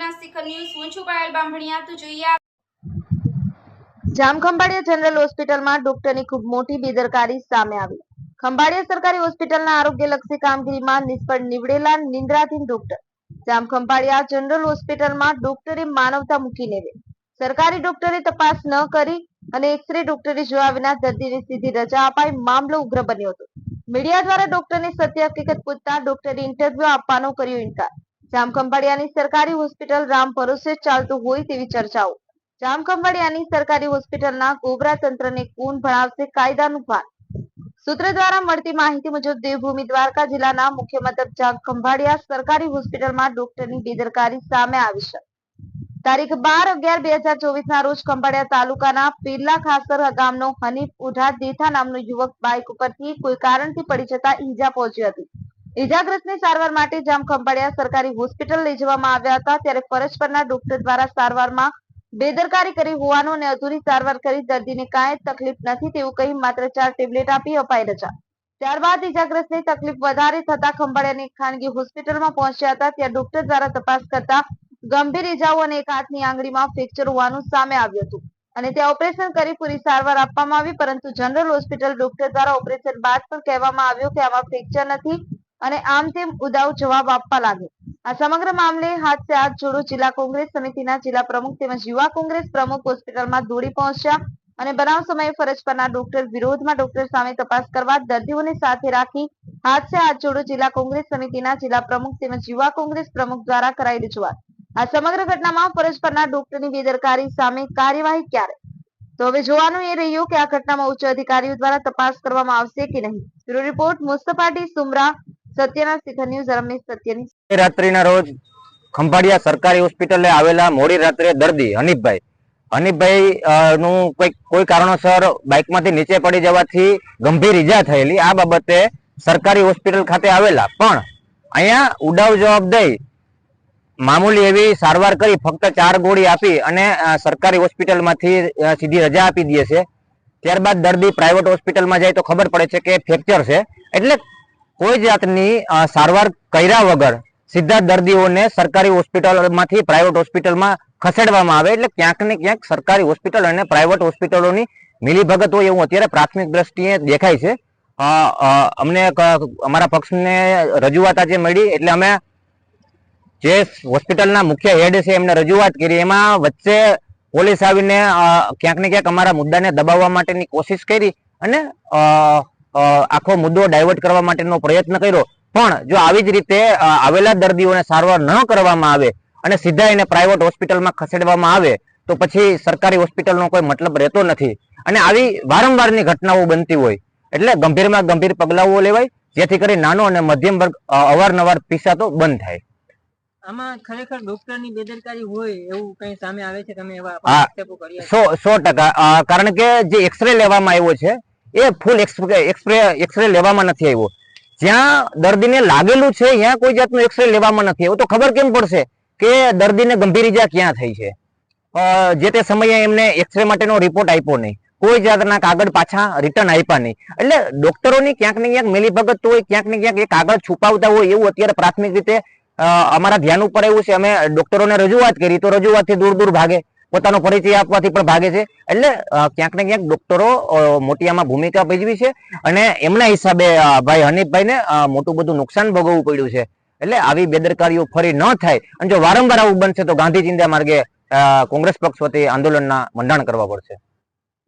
સત્યના શિખર ન્યૂઝ હું છું પાયલ બાંભણિયા તો જોઈએ જામખંભાળિયા જનરલ હોસ્પિટલમાં ડોક્ટરની ખૂબ મોટી બેદરકારી સામે આવી. ખંભાળિયા સરકારી હોસ્પિટલના આરોગ્યલક્ષી કામગીરીમાં નિષ્ફળ નીવડેલા નિંદ્રાધીન ડોક્ટર. જામખંભાળિયા જનરલ હોસ્પિટલમાં ડોક્ટરે માનવતા મૂકી નેવે સરકારી ડોક્ટરે તપાસ ન કરી અને એક્સરે ડોક્ટરે જોયા વિના દર્દીને સીધી રજા અપાઈ મામલો ઉગ્ર બન્યો હતો. મીડિયા દ્વારા ડોક્ટરની સત્ય હકીકત પૂછતા ડોક્ટરે ઇન્ટરવ્યુ આપવાનો કર્યો ઇનકાર. જામખંભાળિયાની સરકારી હોસ્પિટલ રામ ભરોસે ચાલતું હોય તેવી ચર્ચાઓ. જામખંભાળિયાની સરકારી હોસ્પિટલના ગોબરા તંત્રને કોણ ભણાવશે કાયદાનું ભાન? સૂત્ર દ્વારા મળતી માહિતી મુજબ દેવભૂમિ દ્વારકા જિલ્લાના મુખ્ય મથક જામખંભાળિયા સરકારી હોસ્પિટલમાં ડોક્ટરની બેદરકારી સામે આવી છે. તારીખ 12/11/2024 ના રોજ ખંભાળિયા તાલુકાના પેલા ખાસર ગામનો હનીફ ઉઢા દેથા નામનો યુવક બાઇક ઉપરથી કોઈ કારણથી પડી જતા ઈજા પહોંચી હતી. ઈજાગ્રસ્તને સારવાર માટે જામખંભાળિયા સરકારી હોસ્પિટલ લઈ જવામાં આવ્યા હતા. ત્યારે ફરજ પરના ડોક્ટર દ્વારા સારવારમાં બેદરકારી કરી હોવાનું અને અધૂરી સારવાર કરી દર્દીને કાંઈ તકલીફ નથી તેવું કહી માત્ર 4 ટેબ્લેટ આપી અપાઈ રજા. ત્યારબાદ ઈજાગ્રસ્તને તકલીફ વધારે થતા ખંભાળિયાની ખાનગી હોસ્પિટલમાં પહોંચ્યા હતા. ત્યાં ડોક્ટર દ્વારા તપાસ કરતા ગંભીર ઈજાઓ અને એક હાથની આંગળીમાં ફ્રેક્ચર હોવાનું સામે આવ્યું હતું અને ત્યાં ઓપરેશન કરી પૂરી સારવાર આપવામાં આવી. પરંતુ જનરલ હોસ્પિટલ ડોક્ટર દ્વારા ઓપરેશન બાદ પણ કહેવામાં આવ્યું કે આમાં ફ્રેક્ચર નથી અને આમ તેમ ઉદાવ જવાબ આપવા લાગ્યો. આ સમગ્ર મામલે હાથ સે હાથ જોડો જિલ્લા કોંગ્રેસ સમિતિના જિલ્લા પ્રમુખ તેમજ યુવા કોંગ્રેસ પ્રમુખ હોસ્પિટલમાં દોડી પહોંચ્યા અને બનાવ સમયે ફરજ પરના ડોક્ટર વિરોધમાં ડોક્ટર સામે તપાસ કરવા દર્દીઓને સાથે રાખી હાથ સે હાથ જોડો જિલ્લા કોંગ્રેસ સમિતિના જિલ્લા પ્રમુખ તેમજ યુવા કોંગ્રેસ પ્રમુખ દ્વારા કરાઈ રજૂઆત. આ સમગ્ર ઘટનામાં ફરજ પરના ડોક્ટરની બેદરકારી સામે કાર્યવાહી ક્યારે? તો હવે જોવાનું એ રહ્યું કે આ ઘટનામાં ઉચ્ચ અધિકારીઓ દ્વારા તપાસ કરવામાં આવશે કે નહીં. Bureau report Mustafa T Sumra, સત્યના શિખર ન્યૂઝ, રમેશ સત્યની. રાત્રિના રોજ ખંભાળિયા સરકારી હોસ્પિટલે આવેલા મોડી રાત્રે દર્દી હનીફભાઈ નું કોઈ કારણોસર બાઇકમાંથી નીચે પડી જવાથી ગંભીર ઈજા થયેલી. આ બાબતે સરકારી હોસ્પિટલ ખાતે આવેલા પણ અહીંયા ઉડાવ જવાબ દઈ મામૂલી એવી સારવાર કરી ફક્ત 4 ગોળી આપી અને સરકારી હોસ્પિટલમાંથી સીધી રજા આપી દે છે. ત્યારબાદ દર્દી પ્રાઇવેટ હોસ્પિટલમાં જાય તો ખબર પડે છે કે ફ્રેક્ચર છે. એટલે કોઈ જાતની સારવાર કર્યા વગર સીધા દર્દીઓને સરકારી હોસ્પિટલમાંથી પ્રાઇવેટ હોસ્પિટલમાં ખસેડવામાં આવે. એટલે ક્યાંક ને ક્યાંક સરકારી હોસ્પિટલ અને પ્રાઇવેટ હોસ્પિટલોની મિલીભગત હોય એવું અત્યારે પ્રાથમિક દ્રષ્ટિએ દેખાય છે. અમને અમારા પક્ષને રજૂઆત આજે મળી એટલે અમે જે હોસ્પિટલના મુખ્ય હેડ છે એમને રજૂઆત કરી. એમાં વચ્ચે પોલીસ આવીને ક્યાંક ને ક્યાંક અમારા મુદ્દાને દબાવવા માટેની કોશિશ કરી અને આખો મુદ્દો ડાયવર્ટ કરવા માટેનો પ્રયત્ન કર્યો. પણ જો આવી જ રીતે આવેલા દર્દીઓને સારવાર ન કરવામાં આવે અને સીધા એને પ્રાઇવેટ હોસ્પિટલમાં ખસેડવામાં આવે તો પછી સરકારી હોસ્પિટલનો કોઈ મતલબ રહેતો નથી. અને આવી વારંવારની ઘટનાઓ બનતી હોય એટલે ગંભીરમાં ગંભીર પગલાઓ લેવાય જેથી કરી નાનો અને મધ્યમ વર્ગ અવારનવાર પીસાતો બંધ થાય. આમાં ખરેખર ડોક્ટરની બેદરકારી હોય એવું કઈ સામે આવે છે? તમે એવા 100% કારણ કે જે એક્સરે લેવામાં આવ્યો છે એ ફૂલ એક્સરે લેવામાં નથી આવ્યો. જ્યાં દર્દીને લાગેલું છે ત્યાં કોઈ જાતનું એક્સરે લેવામાં નથી આવ્યો. તો ખબર કેમ પડશે કે દર્દીને ગંભીર ઈજા ક્યાં થઈ છે? જે તે સમયે એમને એક્સરે માટેનો રિપોર્ટ આપ્યો નહીં, કોઈ જાતના કાગળ પાછા રિટર્ન આપ્યા નહીં. એટલે ડોક્ટરોની ક્યાંક ને ક્યાંક મિલીભગત હોય, ક્યાંક ને ક્યાંક એ કાગળ છુપાવતા હોય એવું અત્યારે પ્રાથમિક રીતે અમારા ધ્યાન ઉપર આવ્યું છે. અમે ડોક્ટરોને રજૂઆત કરી તો રજૂઆતથી દૂર ભાગે, પોતાનો પરિચય આપવાથી પણ ભાગે છે. એટલે ક્યાંક ને ક્યાંક ડોક્ટરો મોટી આમાં ભૂમિકા ભજવી છે અને એમના હિસાબે ભાઈ હનીફભાઈને મોટું બધું નુકસાન ભોગવવું પડ્યું છે. એટલે આવી બેદરકારીઓ ફરી ન થાય અને જો વારંવાર આવું બનશે તો ગાંધી ચિંધ્યા માર્ગે કોંગ્રેસ પક્ષ વતી આંદોલનના મંડાણ કરવા પડશે.